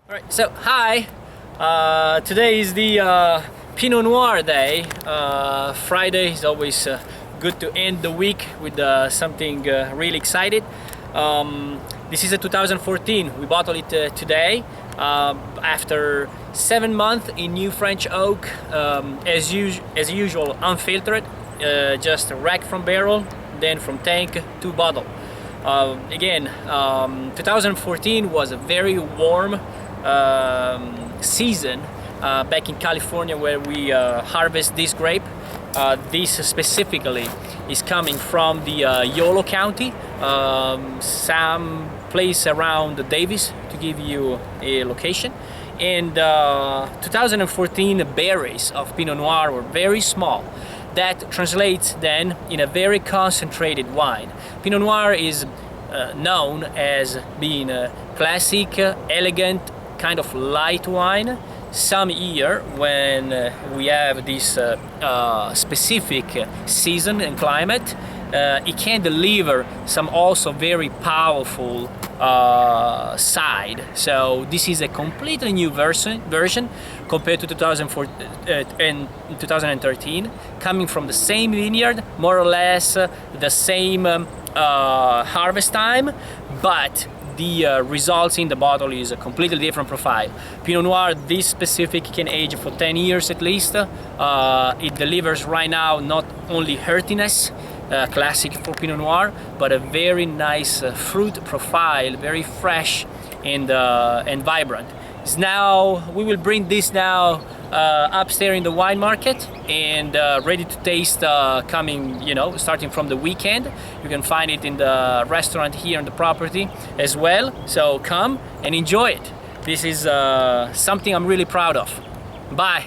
All right, so hi. Today is the Pinot Noir day. Friday is always good to end the week with something really excited. This is a 2014. We bottled it today after 7 months in new French oak, as usual, unfiltered, just rack from barrel, then from tank to bottle. Again, 2014 was a very warm season back in California where we harvest this grape. This specifically is coming from the Yolo County, some place around Davis, to give you a location. And 2014 berries of Pinot Noir were very small. That translates then in a very concentrated wine. Pinot Noir is known as being a classic, elegant, kind of light wine. Some year when we have this specific season and climate, it can deliver some also very powerful side. So this is a completely new version compared to 2004 and 2013, coming from the same vineyard, more or less the same harvest time, but the results in the bottle is a completely different profile. Pinot Noir, this specific, can age for 10 years at least. It delivers right now not only earthiness, classic for Pinot Noir, but a very nice fruit profile, very fresh and vibrant. We will bring this now upstairs in the wine market and ready to taste coming, starting from the weekend. You can find it in the restaurant here on the property as well. So come and enjoy it. This is something I'm really proud of. Bye.